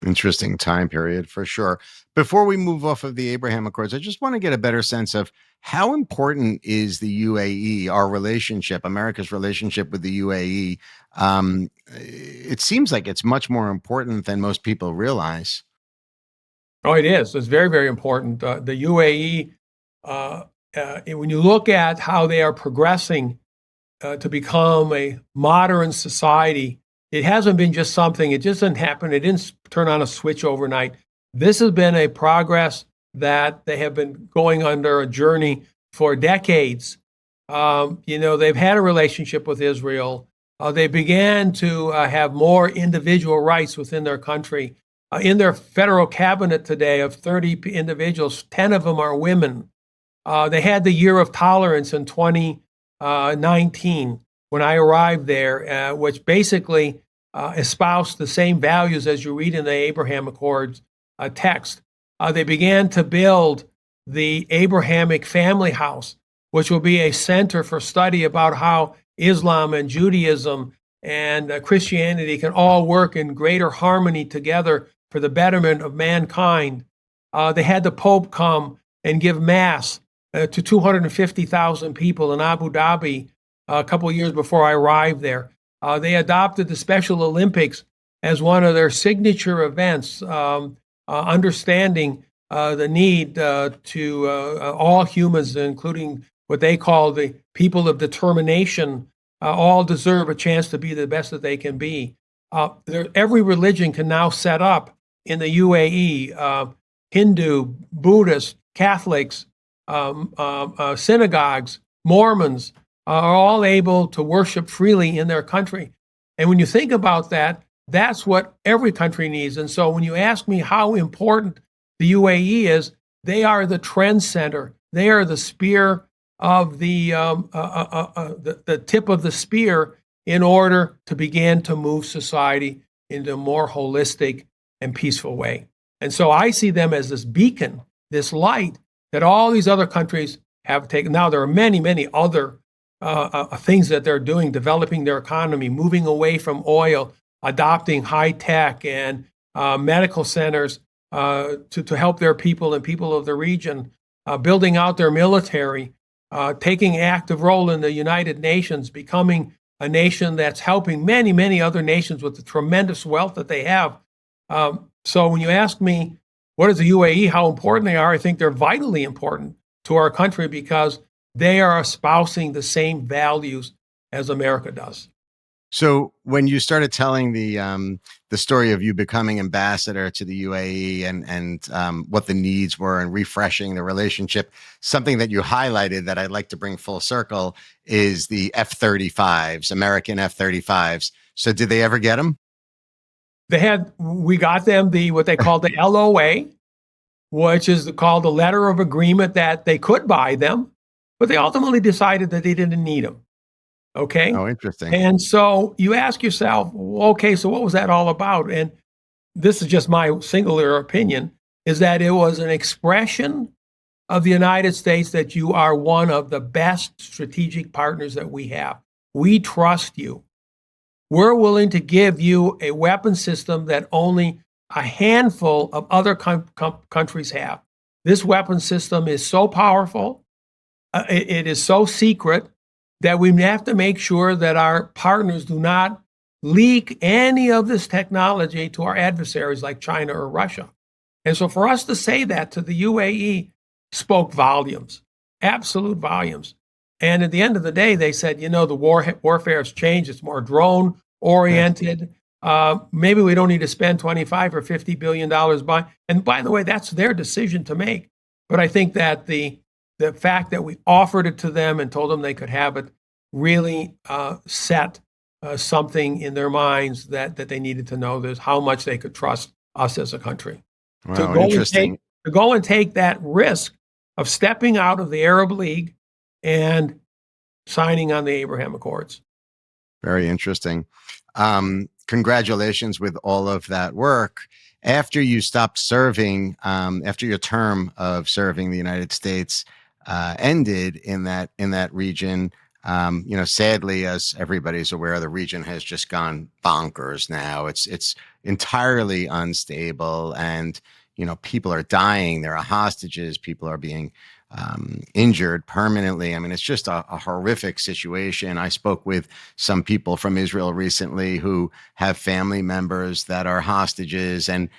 Interesting time period for sure. Before we move off of the Abraham Accords, I just want to get a better sense of how important is the UAE, our relationship, America's relationship with the UAE. It seems like it's much more important than most people realize. Oh, it is. It's very, very important. The UAE, when you look at how they are progressing to become a modern society, it hasn't been just something, it just didn't happen. It didn't turn on a switch overnight. This has been a progress that they have been going under a journey for decades. They've had a relationship with Israel. They began to have more individual rights within their country. In their federal cabinet today of 30 individuals, 10 of them are women. They had the year of tolerance in 2019 when I arrived there, which basically espoused the same values as you read in the Abraham Accords text. They began to build the Abrahamic family house, which will be a center for study about how Islam and Judaism and Christianity can all work in greater harmony together for the betterment of mankind. They had the Pope come and give mass to 250,000 people in Abu Dhabi a couple of years before I arrived there. They adopted the Special Olympics as one of their signature events, understanding the need to all humans, including what they call the people of determination, all deserve a chance to be the best that they can be. Every religion can now set up in the UAE, Hindu, Buddhist, Catholics, synagogues, Mormons, are all able to worship freely in their country. And when you think about that, that's what every country needs. And so when you ask me how important the UAE is, they are the trend center. They are the spear of the tip of the spear in order to begin to move society into a more holistic and peaceful way. And so I see them as this beacon, this light that all these other countries have taken. Now, there are many, many other things that they're doing, developing their economy, moving away from oil, adopting high tech and medical centers to help their people and people of the region, building out their military, taking active role in the United Nations, becoming a nation that's helping many, many other nations with the tremendous wealth that they have. So when you ask me, what is the UAE, how important they are, I think they're vitally important to our country because they are espousing the same values as America does. So when you started telling the story of you becoming ambassador to the UAE and what the needs were and refreshing the relationship, something that you highlighted that I'd like to bring full circle is the F-35s, American F-35s. So did they ever get them? We got them what they call the LOA, which is called the letter of agreement that they could buy them, but they ultimately decided that they didn't need them. Okay. Oh, interesting. And so you ask yourself, okay, so what was that all about? And this is just my singular opinion, is that it was an expression of the United States that you are one of the best strategic partners that we have. We trust you. We're willing to give you a weapon system that only a handful of other countries have. This weapon system is so powerful, it is so secret that we have to make sure that our partners do not leak any of this technology to our adversaries like China or Russia. And so for us to say that to the UAE spoke volumes, absolute volumes. And at the end of the day, they said, the warfare has changed. It's more drone oriented. Maybe we don't need to spend 25 or $50 billion And by the way, that's their decision to make. But I think that the fact that we offered it to them and told them they could have it really set something in their minds that they needed to know. There's how much they could trust us as a country. Wow, interesting. To go and take that risk of stepping out of the Arab League and signing on the Abraham Accords. Very interesting. Congratulations with all of that work. After you stopped serving, after your term of serving the United States ended in that region, sadly, as everybody's aware, the region has just gone bonkers now. It's entirely unstable, and people are dying. There are hostages. People are being injured permanently. I mean, it's just a horrific situation. I spoke with some people from Israel recently who have family members that are hostages, and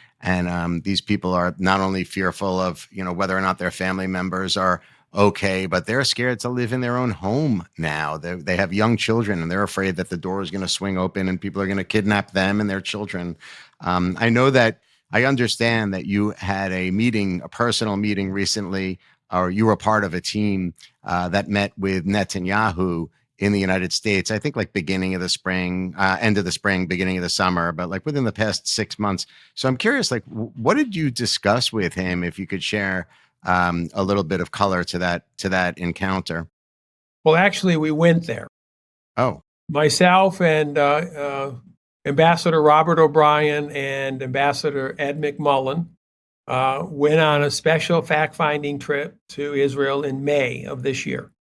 these people are not only fearful of whether or not their family members are okay, but they're scared to live in their own home now. They have young children, and they're afraid that the door is going to swing open and people are going to kidnap them and their children. I understand that you had a personal meeting recently, or you were part of a team that met with Netanyahu in the United States, I think like beginning of the spring, end of the spring, beginning of the summer, but like within the past 6 months. So I'm curious, like, what did you discuss with him? If you could share a little bit of color to that encounter. Well, actually, we went there. Oh, myself and Ambassador Robert O'Brien and Ambassador Ed McMullen went on a special fact-finding trip to Israel in May of this year.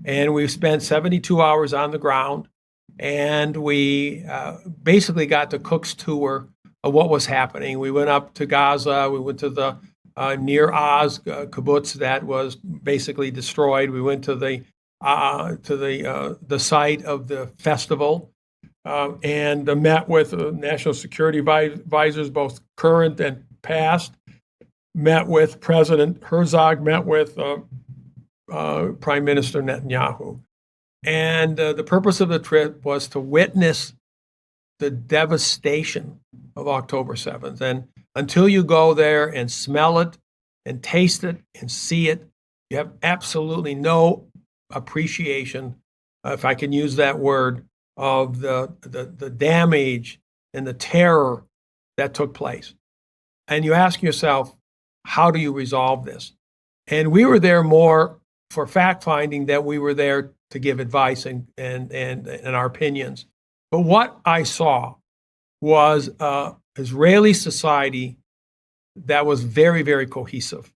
And we spent 72 hours on the ground, and we basically got the Cook's tour of what was happening. We went up to Gaza. We went to the near Oz kibbutz that was basically destroyed. We went to the site of the festival and met with national security advisors, both current and past. Met with President Herzog. Met with Prime Minister Netanyahu. And the purpose of the trip was to witness the devastation of October 7th. And until you go there and smell it and taste it and see it, you have absolutely no appreciation, if I can use that word, of the damage and the terror that took place. And you ask yourself, how do you resolve this? And we were there more for fact-finding than we were there to give advice and our opinions. But what I saw was Israeli society that was very, very cohesive.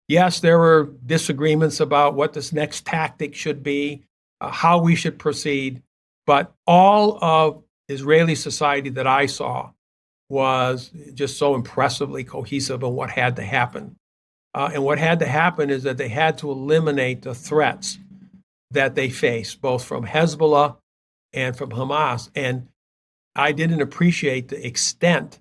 Yes, there were disagreements about what this next tactic should be, how we should proceed, but all of Israeli society that I saw was just so impressively cohesive in what had to happen. And what had to happen is that they had to eliminate the threats that they faced, both from Hezbollah and from Hamas. And I didn't appreciate the extent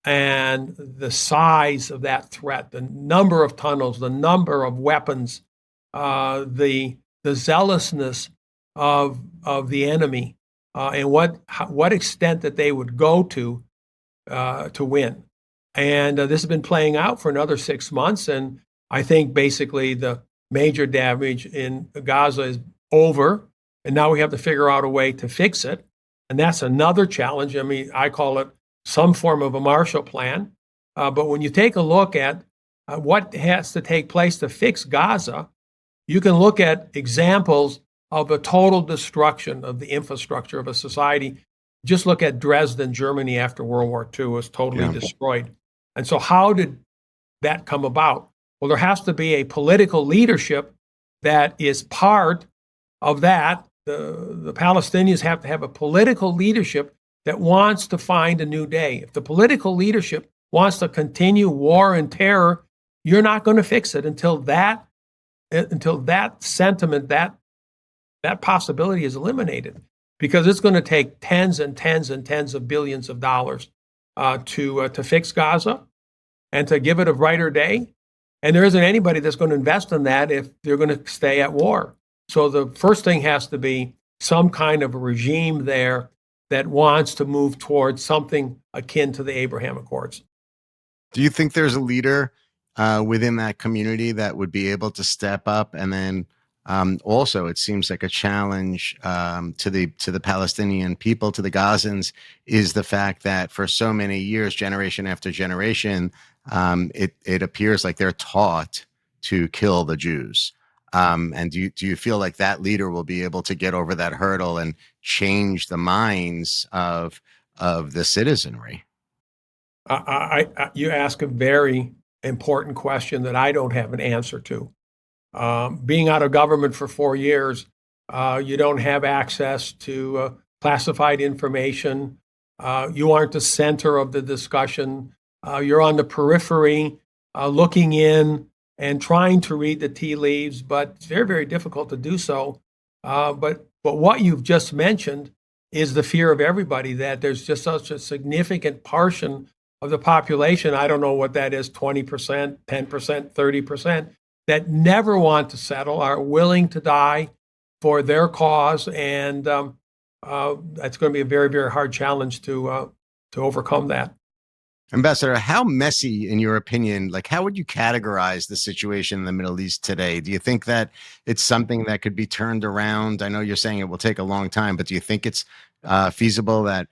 and the size of that threat, the number of tunnels, the number of weapons, the zealousness of the enemy, and what extent that they would go to win. And this has been playing out for another 6 months. And I think basically the major damage in Gaza is over. And now we have to figure out a way to fix it. And that's another challenge. I mean, I call it some form of a Marshall Plan. But when you take a look at what has to take place to fix Gaza, you can look at examples of a total destruction of the infrastructure of a society. Just look at Dresden, Germany after World War II was totally destroyed. And so how did that come about? Well, there has to be a political leadership that is part of that. The Palestinians have to have a political leadership that wants to find a new day. If the political leadership wants to continue war and terror, you're not going to fix it until that sentiment, that possibility is eliminated, because it's going to take tens and tens and tens of billions of dollars to fix Gaza. and to give it a brighter day. And there isn't anybody that's going to invest in that if they're going to stay at war. So the first thing has to be some kind of a regime there that wants to move towards something akin to the Abraham Accords. Do you think there's a leader within that community that would be able to step up? And then also, it seems like a challenge to the Palestinian people, to the Gazans, is the fact that for so many years, generation after generation, it appears like they're taught to kill the Jews. And do you feel like that leader will be able to get over that hurdle and change the minds of the citizenry? You ask a very important question that I don't have an answer to. Being out of government for 4 years, you don't have access to classified information. You aren't the center of the discussion. You're on the periphery, looking in and trying to read the tea leaves, but it's very, very difficult to do so. But what you've just mentioned is the fear of everybody, that there's just such a significant portion of the population, I don't know what that is, 20%, 10%, 30%, that never want to settle, are willing to die for their cause. And that's going to be a very, very hard challenge to overcome that. Ambassador, how messy, in your opinion, like how would you categorize the situation in the Middle East today? Do you think that it's something that could be turned around? I know you're saying it will take a long time, but do you think it's feasible that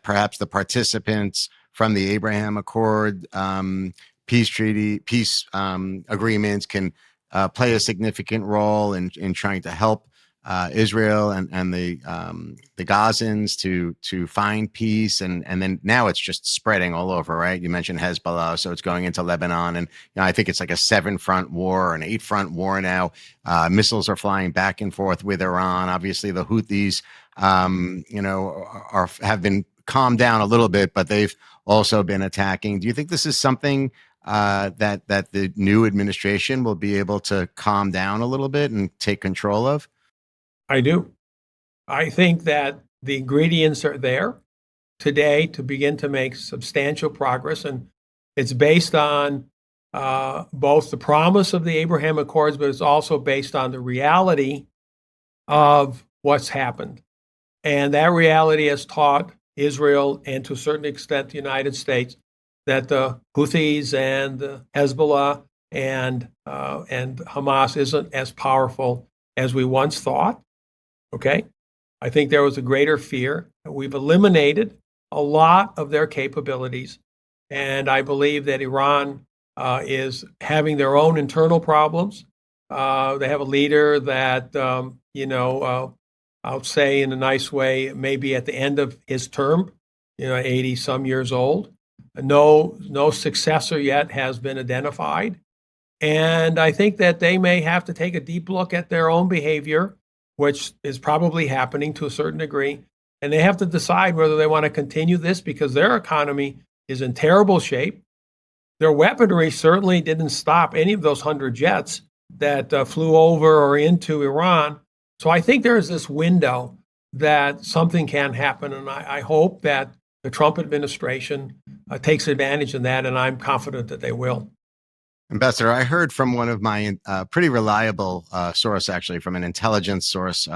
perhaps the participants from the Abraham Accord peace agreements can play a significant role in trying to help Israel and the Gazans to find peace, and then now it's just spreading all over, right? You mentioned Hezbollah, so it's going into Lebanon, and I think it's like a 7-front war or an 8-front war now. Missiles are flying back and forth with Iran. Obviously, the Houthis, have been calmed down a little bit, but they've also been attacking. Do you think this is something that the new administration will be able to calm down a little bit and take control of? I do. I think that the ingredients are there today to begin to make substantial progress, and it's based on both the promise of the Abraham Accords, but it's also based on the reality of what's happened. And that reality has taught Israel, and to a certain extent the United States, that the Houthis and the Hezbollah and Hamas isn't as powerful as we once thought. Okay, I think there was a greater fear. We've eliminated a lot of their capabilities, and I believe that Iran is having their own internal problems. They have a leader that I'll say in a nice way, maybe at the end of his term, 80 some years old. No successor yet has been identified, and I think that they may have to take a deep look at their own behavior, which is probably happening to a certain degree. And they have to decide whether they want to continue this, because their economy is in terrible shape. Their weaponry certainly didn't stop any of those 100 jets that flew over or into Iran. So I think there is this window that something can happen. And I hope that the Trump administration takes advantage of that. And I'm confident that they will. Ambassador, I heard from one of my pretty reliable source, actually from an intelligence source,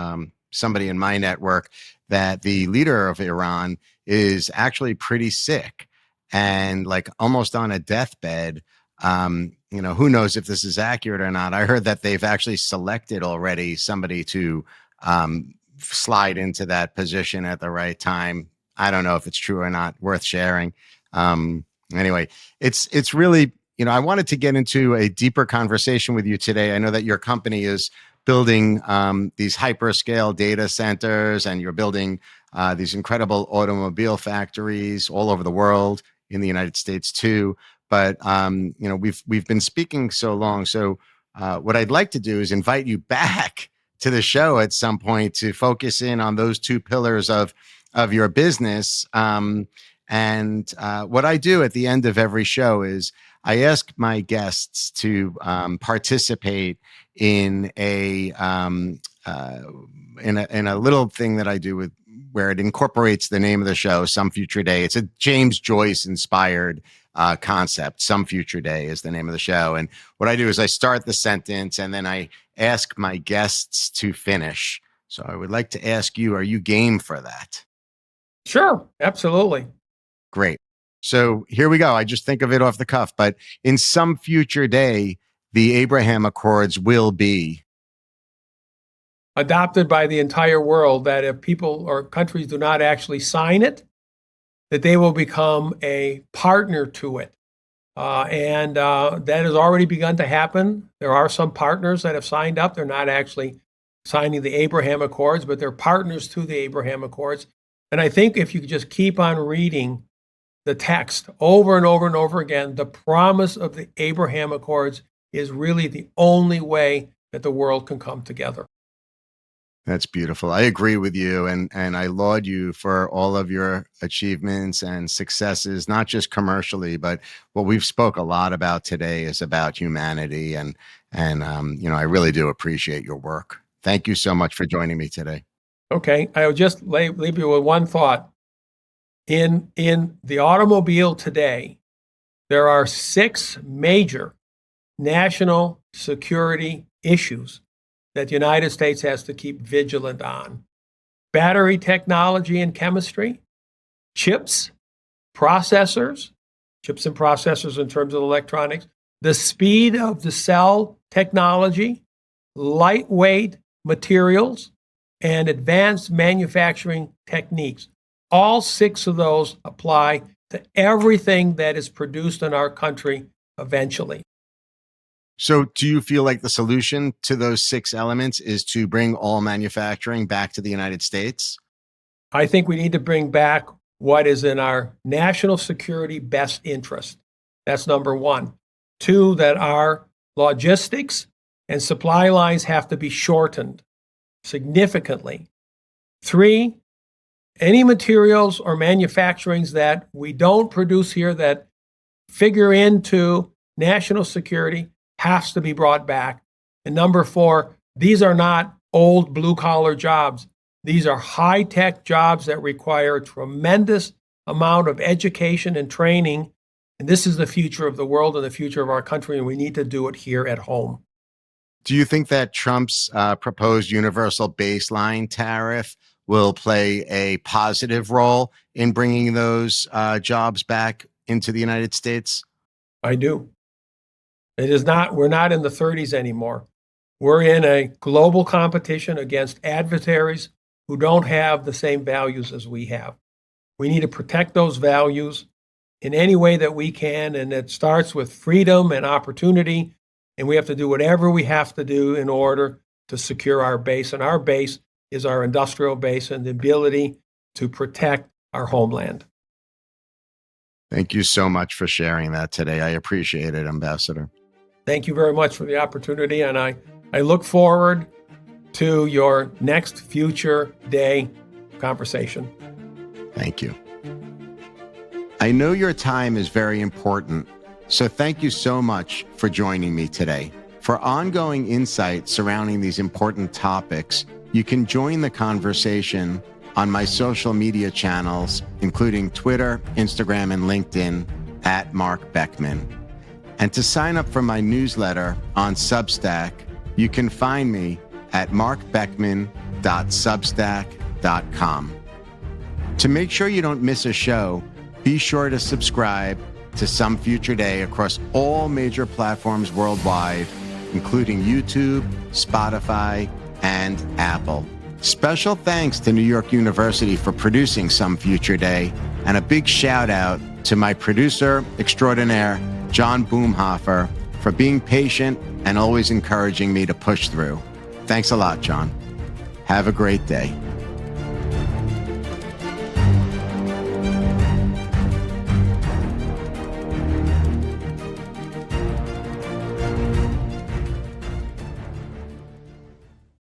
somebody in my network, that the leader of Iran is actually pretty sick and like almost on a deathbed. Who knows if this is accurate or not. I heard that they've actually selected already somebody to slide into that position at the right time. I don't know if it's true or not, worth sharing. Anyway, it's really, I wanted to get into a deeper conversation with you today. I know that your company is building these hyperscale data centers, and you're building these incredible automobile factories all over the world, in the United States too. But we've been speaking so long. So what I'd like to do is invite you back to the show at some point to focus in on those two pillars of your business. And what I do at the end of every show is I ask my guests to participate in a little thing that I do where it incorporates the name of the show, Some Future Day. It's a James Joyce inspired concept. Some Future Day is the name of the show. And what I do is I start the sentence and then I ask my guests to finish. So I would like to ask you, are you game for that? Sure, absolutely. Great. So here we go. I just think of it off the cuff, but in some future day, the Abraham Accords will be Adopted by the entire world, that if people or countries do not actually sign it, that they will become a partner to it. And that has already begun to happen. There are some partners that have signed up. They're not actually signing the Abraham Accords, but they're partners to the Abraham Accords. And I think if you just keep on reading the text over and over and over again, the promise of the Abraham Accords is really the only way that the world can come together. That's beautiful. I agree with you. And I laud you for all of your achievements and successes, not just commercially, but what we've spoke a lot about today is about humanity. And I really do appreciate your work. Thank you so much for joining me today. Okay, I would just leave you with one thought. In the automobile today, there are 6 major national security issues that the United States has to keep vigilant on: battery technology and chemistry, chips and processors in terms of electronics, the speed of the cell technology, lightweight materials, and advanced manufacturing techniques. All 6 of those apply to everything that is produced in our country eventually. So do you feel like the solution to those 6 elements is to bring all manufacturing back to the United States? I think we need to bring back what is in our national security best interest. That's number 1. 2, that our logistics and supply lines have to be shortened significantly. 3, any materials or manufacturings that we don't produce here that figure into national security has to be brought back. And number 4, these are not old blue-collar jobs. These are high-tech jobs that require a tremendous amount of education and training. And this is the future of the world and the future of our country, and we need to do it here at home. Do you think that Trump's proposed universal baseline tariff will play a positive role in bringing those jobs back into the United States? I do. We're not in the 30s anymore. We're in a global competition against adversaries who don't have the same values as we have. We need to protect those values in any way that we can, and it starts with freedom and opportunity, and we have to do whatever we have to do in order to secure our base, and our base is our industrial base and the ability to protect our homeland. Thank you so much for sharing that today. I appreciate it, Ambassador. Thank you very much for the opportunity, and I look forward to your next Future Day conversation. Thank you. I know your time is very important, so thank you so much for joining me today. For ongoing insight surrounding these important topics, you can join the conversation on my social media channels, including Twitter, Instagram, and LinkedIn at Marc Beckman. And to sign up for my newsletter on Substack, you can find me at marcbeckman.substack.com. To make sure you don't miss a show, be sure to subscribe to Some Future Day across all major platforms worldwide, including YouTube, Spotify, and Apple. Special thanks to New York University for producing Some Future Day, and a big shout out to my producer extraordinaire, John Boomhofer, for being patient and always encouraging me to push through. Thanks a lot, John. Have a great day.